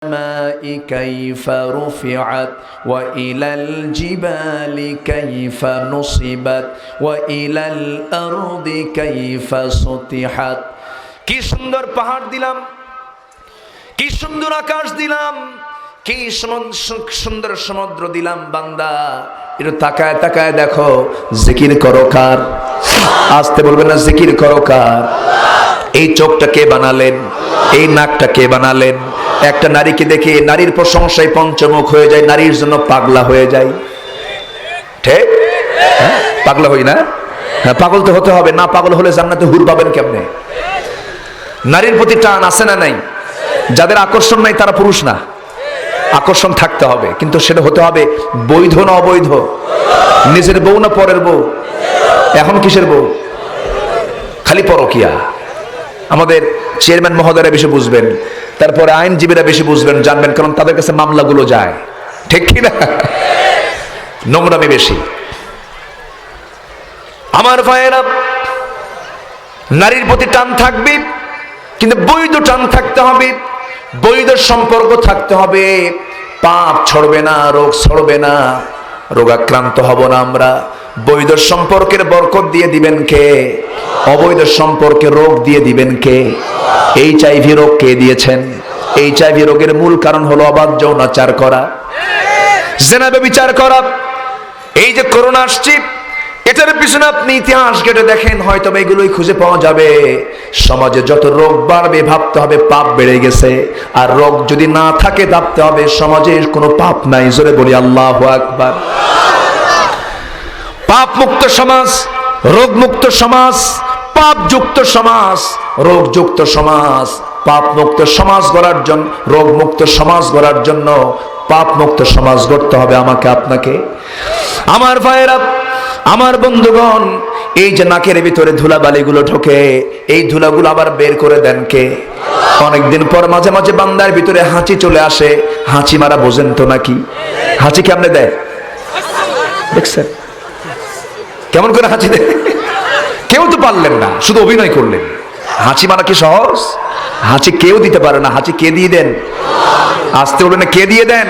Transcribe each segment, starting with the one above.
السماء كيف رفعت وإلى الجبال كيف نصبت وإلى الأرض كيف سطحت কি সুন্দর পাহাড় দিলাম, কি সুন্দর আকাশ দিলাম, কি সুন্দর সমুদ্র দিলাম। বান্দা একটু তাকায় তাকায় দেখো, জিকির করো কার? আসতে বলবেন না, জিকির করো কার? এই চোখটা কে বানালেন? এই নাকটা কে বানালেন? একটা নারীকে দেখে নারীর প্রশংসায় পঞ্চমুখ হয়ে যায়, নারীর জন্য পাগলা হয়ে যায়। ঠিক পাগলা হই না? হ্যাঁ, পাগল তো হতে হবে, না পাগল হলে জান্নাতে হুর পাবেন কেমনে? নারীর প্রতি টান আছে না নাই? যাদের আকর্ষণ নাই তারা পুরুষ না। আকর্ষণ থাকতে হবে, কিন্তু সেটা হতে হবে বৈধ না অবৈধ? নিজের বউ না পরের বউ? এখন কিসের বউ? খালি পরকিয়া। আমাদের চেয়ারম্যান মহোদয়রা বেশি বুঝবেন, তারপরে আইনজীবীরা বেশি বুঝবেন, জানবেন, কারণ তাদের কাছে মামলাগুলো যায়। ঠিক কি না? নোংরামি বেশি। আমার ভাইয়েরা, নারীর প্রতি টান থাকবে, কিন্তু বৈধ টান থাকতে হবে, বৈধ সম্পর্ক থাকতে হবে। পাপ ছড়বে না, রোগ ছড়বে না, রোগাক্রান্ত হব না আমরা। বৈধ সম্পর্কের বরকত দিয়ে দিবেন কে? অবৈধ সম্পর্কে রোগ দিয়ে দিবেন কে? এইচআইভি রোগ কে দিয়েছেন? এইচআইভি রোগের মূল কারণ হলো অবাধ যৌনাচার করা, জেনা ব্যভিচার করা। এই যে করোনা আসছে, এটার পিছনে আপনি ইতিহাস ঘেটে দেখেন, হয়তো এগুলোই খুঁজে পাওয়া যাবে। সমাজে যত রোগ বাড়বে ভাবতে হবে পাপ বেড়ে গেছে, আর রোগ যদি না থাকে ভাবতে হবে সমাজে কোনো পাপ নাই। জোরে বলি আল্লাহু আকবার। পাপ মুক্ত সমাজ, রোগ মুক্ত সমাজ, পাপ যুক্ত সমাজ, রোগ যুক্ত সমাজ। পাপ মুক্ত সমাজ গড়ার জন্য, রোগ মুক্ত সমাজ গড়ার জন্য পাপ মুক্ত সমাজ গড়তে হবে আমাকে আপনাকে। আমার ভাইয়েরা, আমার বন্ধুগণ, এই যে নাকের ভিতরে ধুলাবালিগুলো ঢোকে, এই ধুলাগুলো আবার বের করে দেন কে? অনেকদিন পর মাঝে মাঝে বান্দার ভিতরে হাঁচি চলে আসে। হাঁচি মারা বোঝেন তো নাকি? হাঁচি কেমনে দেয় দেখছেন? কেমন করে হাঁচি দেয়? কেউ তো পারলেন না, শুধু অভিনয় করলেন। হাঁচি মারা কি সহজ? হাঁচি কেউ দিতে পারে না। হাঁচি কে দিয়ে দেন? আসতে বলবেন না, কে দিয়ে দেন?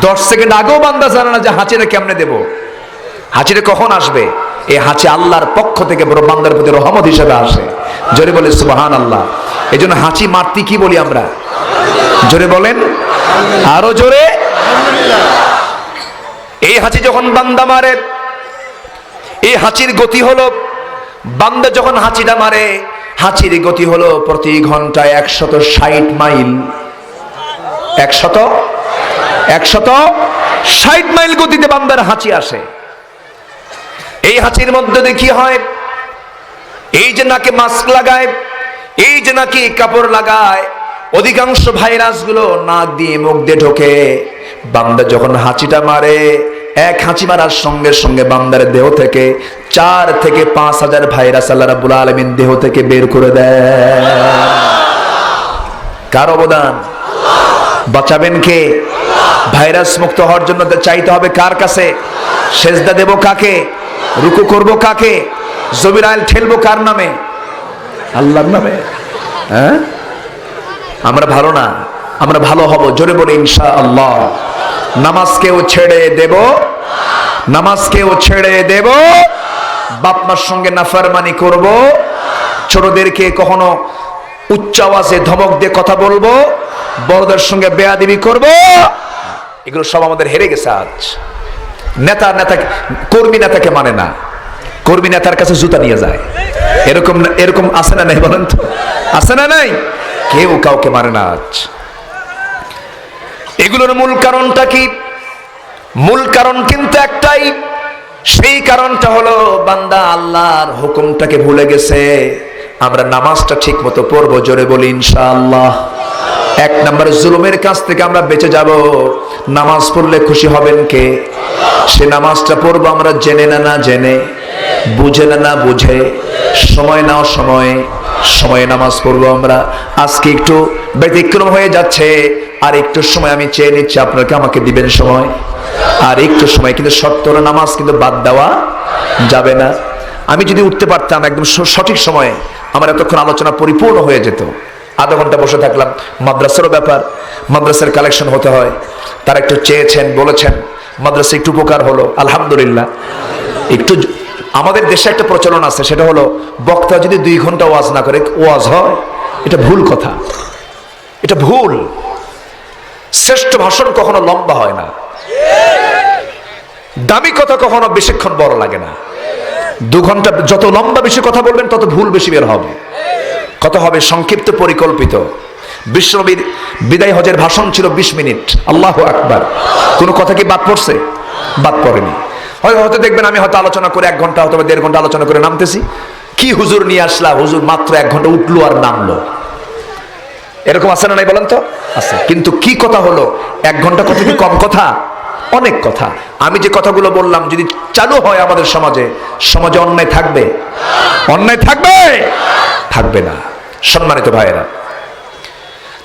10 সেকেন্ড আগেও বান্দা জানে না যে হাঁচিটা কেমনে দেব, হাঁচিটা কখন আসবে। এই হাঁচি আল্লাহর পক্ষ থেকে বড় বান্দার প্রতি রহমত হিসেবে আসে। জোরে বলে সুবহানাল্লাহ। এই জন্য হাঁচি মারতে কি বলি আমরা? জোরে বলেন, আরো জোরে। এই হাঁচি যখন বান্দা মারে, এই হাঁচির গতি হলো, বান্দা যখন হাঁচিটা মারে, হাঁচির গতি হলো প্রতি ঘন্টায় 160 মাইল। 160 মাইল গতিতে বান্দার হাঁচি আসে। এই হাঁচির মধ্যে কি হয়? এই যে নাকে মাস্ক লাগায়, এই যে নাকে কাপড় লাগায়, অধিকাংশ ভাইরাস গুলো নাক দিয়ে মুখ দিয়ে ঢোকে। বান্দা যখন হাঁচিটা মারে, এক হাঁচি মারার সঙ্গে সঙ্গে বান্দার দেহ থেকে 4 থেকে 5 হাজার ভাইরাস আল্লাহ রাব্বুল আলামিন দেহ থেকে বের করে দেয়। কার অবদান? বাঁচাবেন কে? ভাইরাস মুক্ত হওয়ার জন্য চাইতে হবে কার কাছে? সেজদা দেব কাকে? রুকু করব কাকে? জবিরাইল ঠেলবো কার নামে? আল্লাহর নামে। হ্যাঁ, আমরা ভালো না, আমরা ভালো হব। জোরে বলে ইনশাআল্লাহ। নামাজকেও ছেড়ে দেব, নামাজকেও ছেড়ে দেব। বাপ মার সঙ্গে নাফরমানি করব, ছোটদেরকে কখনো উচ্চ আওয়াজে ধমক দিয়ে কথা বলবো, বড়দের সঙ্গে বেয়াদবি করব। এগুলো সব আমাদের হেরে গেছে আজ। নেতা কর্মী নেতাকে মানে না, কর্মী নেতার কাছে জুতা নিয়ে যায়। এরকম আছে না নাই বলেন তো? আছে না নাই? কেউ কাউকে মানে না আজ। এগুলোর মূল কারণটা কি? মূল কারণ কিন্তু একটাই। সেই কারণটা হলো বান্দা আল্লাহর হুকুমটাকে ভুলে গেছে। আমরা নামাজটা ঠিক মতো পড়বো। জোরে বলি ইনশাআল্লাহ। 1 নম্বর জুলুমের কাছ থেকে আমরা বেঁচে যাব। নামাজ পড়লে খুশি হবেন কে? সে নামাজটা পড়বো আমরা জেনে না জেনে, বুঝে না বুঝে, সময় নাও সময়ে নামাজ পড়বো আমরা। আজকে একটু ব্যতিক্রম হয়ে যাচ্ছে, আর একটু সময় আমি চেয়ে নিচ্ছি আপনাকে, আমাকে দিবেন সময়, আর একটু সময়। কিন্তু সত্তর নামাজ কিন্তু বাদ দেওয়া যাবে না। আমি যদি উঠতে পারতাম একদম সঠিক সময়ে, আমার এতক্ষণ আলোচনা পরিপূর্ণ হয়ে যেত। আধা ঘন্টা বসে থাকলাম। মাদ্রাসারও ব্যাপার, মাদ্রাসার কালেকশন হতে হয়, তারা একটু চেয়েছেন, বলেছেন, মাদ্রাসা একটু উপকার হলো, আলহামদুলিল্লাহ। একটু আমাদের দেশে একটা প্রচলন আছে, সেটা হলো বক্তা যদি 2 ঘন্টা ওয়াজ না করে ওয়াজ হয়, এটা ভুল কথা, এটা ভুল। শ্রেষ্ঠ ভাষণ কখনো লম্বা হয় না, দামি কথা কখনো বেশিক্ষণ বড় লাগে না। 2 ঘন্টা যত লম্বা বেশি কথা বলবেন তত ভুল বেশি বের হবে, কথা হবে সংক্ষিপ্ত, পরিকল্পিত। বিশ্বনবীর বিদায় হজের ভাষণ ছিল 20 মিনিট। আল্লাহু আকবার। কোনো কথা কি বাদ পড়ছে? বাদ পড়েনি। হয়তো দেখবেন আমি হয়তো আলোচনা করে 1 ঘন্টা অথবা 1.5 ঘন্টা আলোচনা করে নামতেছি, কি হুজুর নিয়ে আসলা, হুজুর মাত্র 1 ঘন্টা উঠলো আর নামলো, এরকম আছে না নাই বলেন তো? আছে। কিন্তু কি কথা হলো, 1 ঘন্টা কথা কি কম কথা? অনেক কথা। আমি যে কথাগুলো বললাম যদি চালু হয় আমাদের সমাজে, সমাজে অন্যায় থাকবে? অন্যায় থাকবে? থাকবে না। সম্মানিত ভাইয়েরা,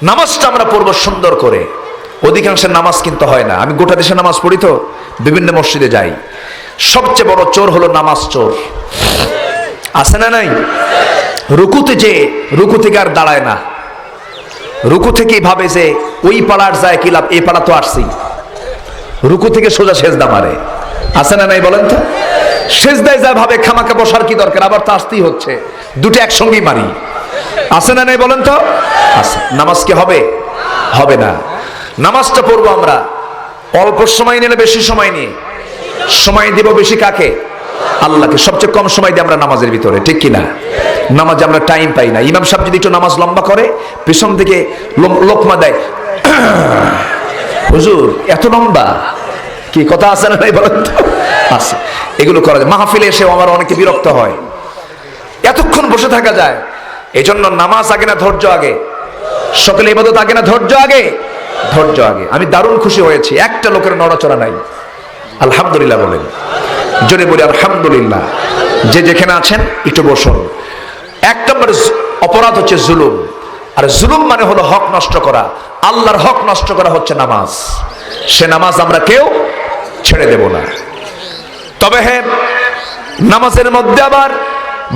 নামাজটা আমরা পড়বো সুন্দর করে। অধিকাংশের নামাজ কিন্তু হয় না। আমি গোটা দেশে নামাজ পড়ি তো, বিভিন্ন মসজিদে যাই। সবচেয়ে বড় চোর হলো নামাজ চোর, আছে না নাই? রুকুতে যে রুকু থেকে আর দাঁড়ায় না, রুকু থেকেই ভাবে যে ওই পাড়ার যায় কি লাভ, এই পাড়া তো আসছি। রুকু থেকে সোজা সেজদা মারে, আছে না নাই বলেন তো? সেজদায় যায় ভাবে খামাকা বসার কি দরকার, আবার তো আসতেই হচ্ছে, দুটো একসঙ্গেই মারি, আছে না নাই বলেন তো? আছে। নামাজ কি হবে? হবে না। নামাজটা পড়বো আমরা অল্প সময় নিলে বেশি সময় নিয়ে। সময় দিব বেশি কাকে? আল্লাহকে। সবচেয়ে কম সময় দিই আমরা নামাজের ভিতরে, ঠিক কিনা? নামাজে আমরা টাইম পাই না। ইমাম সাহেব যদি একটু নামাজ লম্বা করে, পেছন থেকে লোকমা দেয়, হুজুর এত লম্বা, কি কথা আছে না নাই বলেন তো? আছে। এগুলো করা যায়। মাহফিলে এসেও আমার অনেকে বিরক্ত হয়, এতক্ষণ বসে থাকা যায়। এই জন্য নামাজ আগে না ধৈর্য আগে? সকলে ইবাদত আগে না ধৈর্য আগে? ধৈর্য আগে। আমি দারুণ খুশি হয়েছি, একটা লোকের নড়াচড়া নাই। আলহামদুলিল্লাহ বলেন, জোরে বলি আলহামদুলিল্লাহ। যে যেখানে আছেন একটু বসুন। 1 নম্বর অপরাধ হচ্ছে জুলুম, আর জুলুম মানে হলো হক নষ্ট করা। আল্লাহর হক নষ্ট করা হচ্ছে নামাজ। সে নামাজ আমরা কেউ ছেড়ে দেব না। তবে হ্যাঁ, নামাজের মধ্যে আবার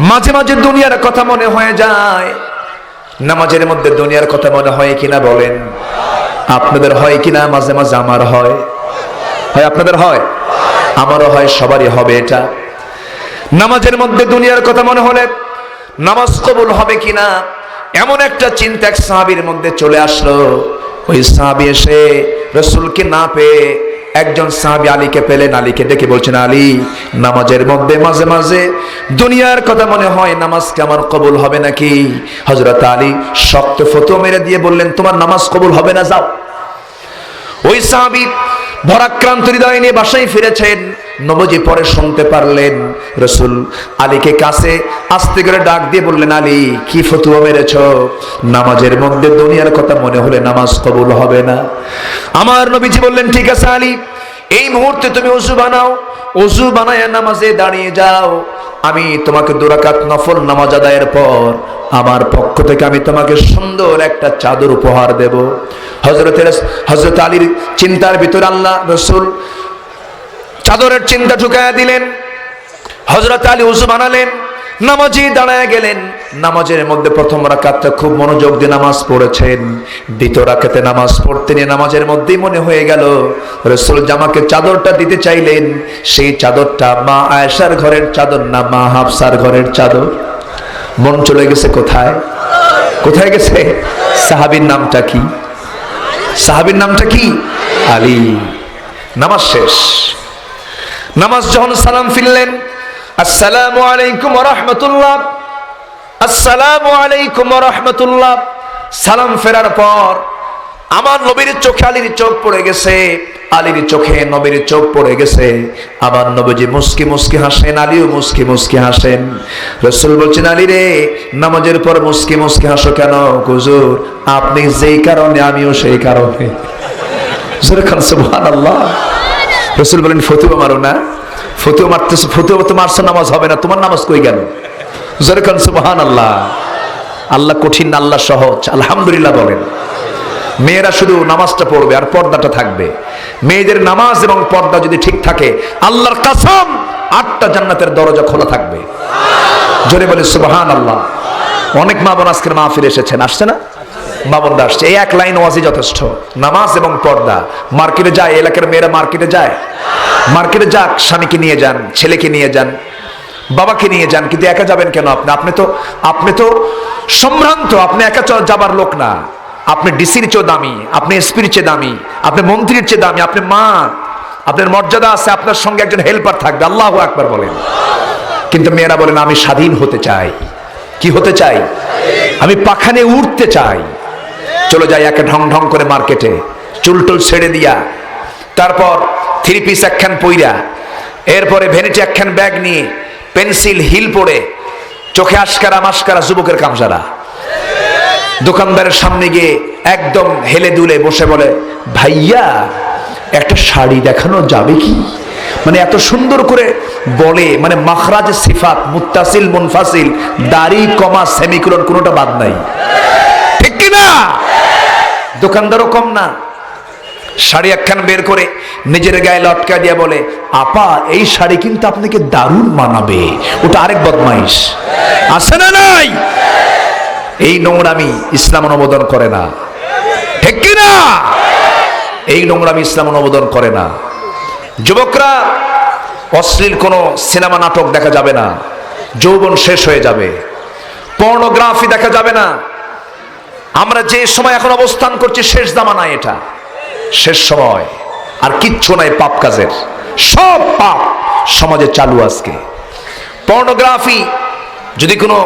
মাঝে মাঝে দুনিয়ার কথা মনে হয়ে যায়। নামাজের মধ্যে দুনিয়ার কথা মনে হয় কিনা বলেন? আপনাদের হয় কিনা? মাঝে মাঝে আমার হয়। হয় আপনাদের হয়? আমারও হয়, সবারই হবে এটা। নামাজের মধ্যে দুনিয়ার কথা মনে হলে নামাজ কবুল হবে কিনা এমন একটা চিন্তা এক সাহাবীর মধ্যে চলে আসলো। ওই সাহাবী এসে রাসূলকে না পেয়ে একজন সাহাবী আলীকে পেলেন। আলীকে ডেকে বলছেন, আলী, নামাজের মধ্যে মাঝে মাঝে দুনিয়ার কথা মনে হয়, নামাজ কি আমার কবুল হবে নাকি? হযরত আলী শক্ত ফতোয়া মেরে দিয়ে বললেন, তোমার নামাজ কবুল হবে না, যাও। ওই সাহাবী ভরাক্রান্ত হৃদয় নিয়ে বাসায় ফিরেছেন। নবজি পরে শুনতে পারলেন, রাসূল আলীকে কাছে আস্তে করে ডাক দিয়ে বললেন, আলী, কি ফতোয়া মেরেছ? নামাজের মধ্যে দুনিয়ার কথা মনে হলে নামাজ কবুল হবে না। আমার নবীজি বললেন, ঠিক আছে আলী, এই মুহূর্তে তুমি ওযু বানাও, ওযু বানায়া নামাজে দাঁড়িয়ে যাও। আমি তোমাকে 2 রাকাত নফল নামাজ আদায়ের পর আমার পক্ষ থেকে আমি তোমাকে সুন্দর একটা চাদর উপহার দেব। হযরত আলীর চিন্তার ভিতরে আল্লাহ রাসূল চাদরের চিন্তা ঢুকায়া দিলেন। হযরত আলী ওযু বানালেন, নামাজে দাঁড়ায় গেলেন। নামাজের মধ্যে প্রথম রাকাতটা খুব মনোযোগ দিয়ে নামাজ পড়েছেন। দ্বিতীয় রাকাতে নামাজ পড়তে নিয়ে নামাজের মধ্যেই মনে হয়ে গেল রাসূল জামাকে চাদরটা দিতে চাইলেন। সেই চাদরটা মা আয়েশার ঘরের চাদর না, মা হাফসার ঘরের চাদর। মন চলে গেছে কোথায়? কোথায় গেছে? সাহাবীর নামটা কি? সাহাবীর নামটা কি? আলী। নামাজ শেষ। নামাজ যখন সালাম ফিরলেন, আসসালামু আলাইকুম ওয়া রাহমাতুল্লাহ, আসসালামু আলাইকুম ওয়া রাহমাতুল্লাহ। সালাম ফেরার পর আমার নবীর চোখে আলীর চোখ পড়ে গেছে, আলীর চোখে নবীর চোখ পড়ে গেছে। আমার নবীজি মুস্কি মুস্কি হাসেন, আলীও মুস্কি মুস্কি হাসেন। রাসূল বলছেন, আলী রে, নামাজের পর মুস্কি মুস্কি হাসো কেন? হুজুর, আপনি যেই কারণে আমিও সেই কারণে। সুবহানাল্লাহ। রাসূল বলেন, ফতোয়া মারো না। ফতোয়া মারতেছো, ফতোয়া তো মারছো, নামাজ হবে না, তোমার নামাজ কই গেল? জোরে সুবহানাল্লাহ। আল্লাহ কঠিন, আল্লাহ সহজ। আলহামদুলিল্লাহ বলেন। মেয়েরা শুধু নামাজটা পড়বে আর পর্দাটা থাকবে। মেয়েদের নামাজ এবং পর্দা যদি ঠিক থাকে, আল্লাহর কসম 8টা জান্নাতের দরজা খোলা থাকবে। জোরে বলে সুবহানাল্লাহ। অনেক মা বোন আজকের মাহফিলে এসেছেন, আসছে না? মামুনরা আসছে, এই এক লাইন ওয়াজই যথেষ্ট। নামাজ এবং পর্দা। মার্কেটে যায়, এলাকার মেয়েরা মার্কেটে যায়, মার্কেটে যাক, স্বামীকে নিয়ে যান, ছেলেকে নিয়ে যান, বাবাকে নিয়ে যান, কিন্তু একা যাবেন কেন? আপনি তো সম্ভ্রান্ত, আপনি একা যাবার লোক না। আপনি ডিসির চেয়ে দামি, আপনি এসপির চেয়ে দামি, আপনি মন্ত্রীর চেয়ে দামি, আপনি মা, আপনার মর্যাদা আছে, আপনার সঙ্গে একজন হেল্পার থাকবে। আল্লাহু আকবার বলেন। কিন্তু মেয়েরা বলেন আমি স্বাধীন হতে চাই। কি হতে চাই? আমি পাখানে উঠতে চাই। চলে যাই একে ঢং ঢং করে মার্কেটে, চুলটুল ছেড়ে দিয়া, তারপর থ্রি পিস একখান পইরা, এরপরে ভ্যানিটি একখান ব্যাগ নিয়ে, পেন্সিল হিল পরে, চোখে আশকারা মাস্কারা, যুবকের কামজারা, দোকানদারের সামনে গিয়ে একদম হেলে দুলে বসে বলে, ভাইয়া একটা শাড়ি দেখানো যাবে কি? মানে এত সুন্দর করে বলে, মানে মাখরাজ সিফাত, মুত্তাসিল মুনফাসিল, দাড়ি কমা সেমিকোলন কোনোটা বাদ নাই। ঠিক কি না? দোকানদারও কম না। শাড়ি একখান বের করে নিজের গায়ে লটকা দিয়ে বলে, আপা এই শাড়ি কিন্তু আপনাকে দারুণ মানাবে। ওটা আরেক বদমাইশ আছে না নাই? এই নোংরামি ইসলাম অনুমোদন করে না। ঠিক কি না? এই নোংরামি ইসলাম অনুমোদন করে না। যুবকরা, অশ্লীল কোনো সিনেমা নাটক দেখা যাবে না, যৌবন শেষ হয়ে যাবে। পর্নোগ্রাফি দেখা যাবে না। আমরা যে সময় এখন অবস্থান করছি, শেষ জামানায়, এটা শেষ সময়। আর কিচ্ছু নাই পাপ কাজের, সব পাপ সমাজে চালু আজকে। পর্নোগ্রাফি, যদি কোনো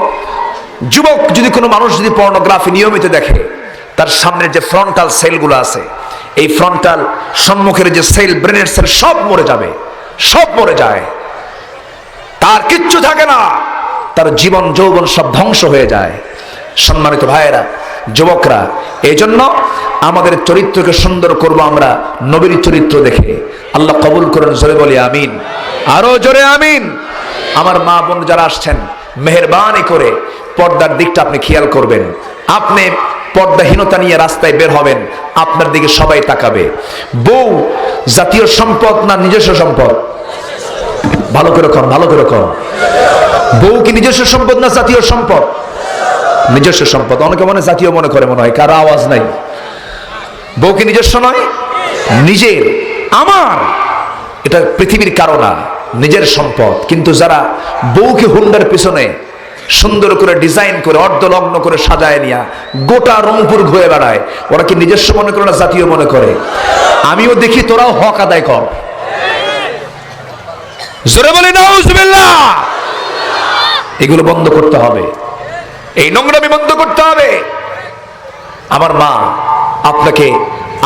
যুবক, যদি কোনো মানুষ যদি পর্নোগ্রাফি নিয়মিত দেখে, তার সামনের যে ফ্রন্টাল সেলগুলো আছে, এই ফ্রন্টাল সম্মুখের যে সেল, ব্রেনের সেল, সব মরে যাবে, সব মরে যায়। তার কিচ্ছু থাকে না, তার জীবন যৌবন সব ধ্বংস হয়ে যায়। সম্মানিত ভাইয়েরা, যুবকরা, এই জন্য আমাদের চরিত্রকে সুন্দর করব আমরা নবীর চরিত্র দেখে। আল্লাহ কবুল করেন, জোরে বলি আমিন, আরো জোরে আমিন। আমার মা বোন যারা আসছেন, মেহেরবানি করে পর্দার দিকটা আপনি খেয়াল করবেন। আপনি পর্দাহীনতা নিয়ে রাস্তায় বের হবেন, আপনার দিকে সবাই তাকাবে। বউ জাতীয় সম্পদ না নিজস্ব সম্পদ? ভালো করে কর, ভালো করে কর। বউ কি নিজস্ব সম্পদ না জাতীয় সম্পদ? নিজস্ব সম্পদ। অনেকে মনে জাতীয় মনে করে, মনে হয় কারো আওয়াজ নাই। বউ কি নিজস্ব নয়? নিজের, আমার। এটা পৃথিবীর কারো না, নিজের সম্পদ। কিন্তু যারা বউকে হুন্ডার পিছনে সুন্দর করে ডিজাইন করে অর্ধলগ্ন করে সাজায় নিয়া গোটা রংপুর ঘুরে বেড়ায়, ওরা কি নিজস্ব মনে করে না জাতীয় মনে করে? আমিও দেখি, তোরাও হক আদায় কর। জোরে বলে নাউজুবিল্লাহ। এগুলো বন্ধ করতে হবে, এই নোংরামি বন্ধ করতে হবে। আমার মা, আপনাকে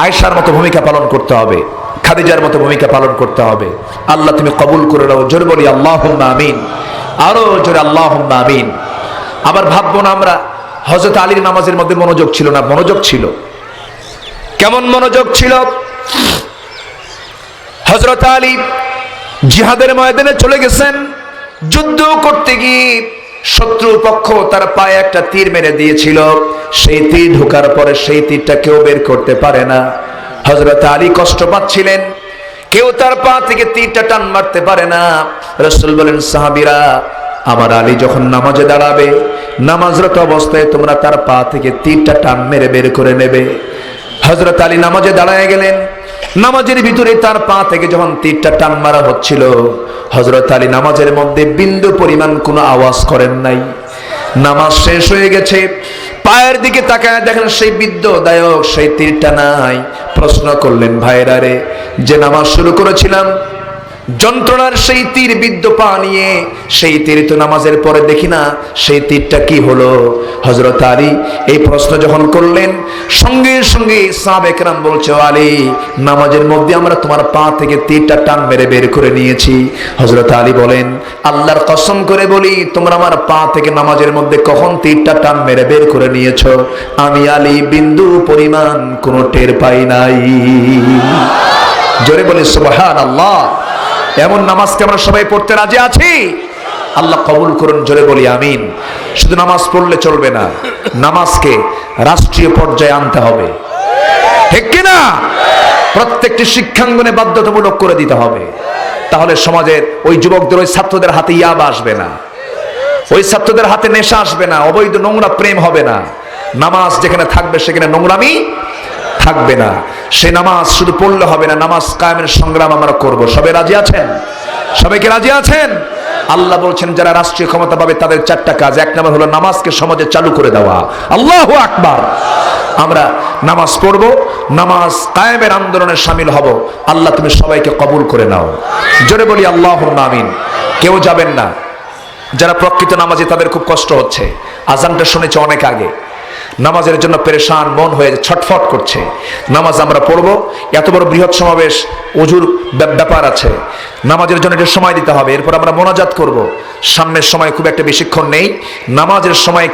আয়েশার মতো ভূমিকা পালন করতে হবে, খাদিজার মতো ভূমিকা পালন করতে হবে। আল্লাহ তুমি কবুল করে নাও, জোরে বলি আল্লাহুম্মা আমিন, আরো জোরে আল্লাহুম্মা আমিন। আবার ভাববো না আমরা হযরত আলীর নামাজের মধ্যে মনোযোগ ছিল না। মনোযোগ ছিল। কেমন মনোযোগ ছিল? হযরত আলী জিহাদের ময়দানে চলে গেছেন, যুদ্ধ করতে গিয়ে শত্রু পক্ষ তার পায়ে একটা তীর মেরে দিয়েছিল। সেই তীর ঢোকার পরে সেই তীরটা কেউ বের করতে পারে না। হযরত আলী কষ্ট পাচ্ছিলেন, কেউ তার পা থেকে তীরটা টান মারতে পারে না। রাসূল বলেন, সাহাবীরা, আমার আলী যখন নামাজে দাঁড়াবে, নামাজরত অবস্থায় তোমরা তার পা থেকে তীরটা টান মেরে বের করে নেবে। হযরত আলী নামাজে দাঁড়ায় গেলেন। নামাজের ভিতরে তার পা থেকে যখন তীরটা টান মারা হচ্ছিল, হযরত আলী নামাজের মধ্যে বিন্দু পরিমাণ কোনো আওয়াজ করেন নাই। নামাজ শেষ হয়ে গেছে, পায়ের দিকে তাকায় দেখেন সেই বিদ্যুদায়ক সেই তীরটা নাই। প্রশ্ন করলেন, ভাইরা রে, যে নামাজ শুরু করেছিলাম যন্ত্রণার সেই তীর বিদ্ধ পা নিয়ে, সেই তীর তো নামাজের পরে দেখি না, সেই তীরটা কি হলো? হযরত আলী এই প্রশ্ন যখন করলেন, সঙ্গে সঙ্গে সাহাবা একরাম বলছে, আলী, নামাজের মধ্যে আমরা তোমার পা থেকে তীরটা টান মেরে বের করে নিয়েছি। হযরত আলী বলেন, আল্লাহর কসম করে বলি, তোমরা আমার পা থেকে নামাজের মধ্যে কখন তীরটা টান মেরে বের করে নিয়েছো? আমি আলী বিন্দু পরিমাণ কোনো টের পাই নাই। জোরে বলি সুবহানাল্লাহ। এমন নামাজকে আমরা সবাই পড়তে রাজি আছি? আল্লাহ কবুল করুন, জোরে বলি আমিন। শুধু নামাজ পড়লে চলবে না, নামাজকে রাষ্ট্রীয় পর্যায়ে আনতে হবে। ঠিক কিনা? প্রত্যেকটি শিক্ষাঙ্গনে বাধ্যতামূলক করে দিতে হবে। তাহলে সমাজের ওই যুবকদের, ওই ছাত্রদের হাতে ইয়াবা আসবে না, ওই ছাত্রদের হাতে নেশা আসবে না, অবৈধ নোংরা প্রেম হবে না। নামাজ যেখানে থাকবে সেখানে নোংরামি থাকবে না। সে নামাজ শুধু পড়লে হবে না, নামাজ কায়েমের সংগ্রাম আমরা করব। সবাই রাজি আছেন? সবাইকে রাজি আছেন? আল্লাহ বলছেন যারা রাষ্ট্রীয় ক্ষমতা পাবে তাদের 4টা কাজ। 1 নম্বর হলো নামাজকে সমাজে চালু করে দেওয়া। আল্লাহু আকবার। আমরা নামাজ পড়ব, নামাজ কায়েমের আন্দোলনে শামিল হব। আল্লাহ তুমি সবাইকে কবুল করে নাও। জোরে বলি আল্লাহুম্মা আমিন। কেউ যাবেন না। যারা প্রকৃত নামাজি তাদের খুব কষ্ট হচ্ছে। আজানটা শুনেছে অনেক আগে, নামাজের জন্য পেরেশান মন হয়ে ছটফট করছে। নামাজ আমরা পড়ব, এত বড় বৃহৎ সমাবেশ, ওযুর ব্যাপার আছে, নামাজের জন্য একটু সময় দিতে হবে। এরপর আমরা মোনাজাত করব। সামনের সময় খুব একটা বেশিক্ষণ নেই, নামাজের সময়কে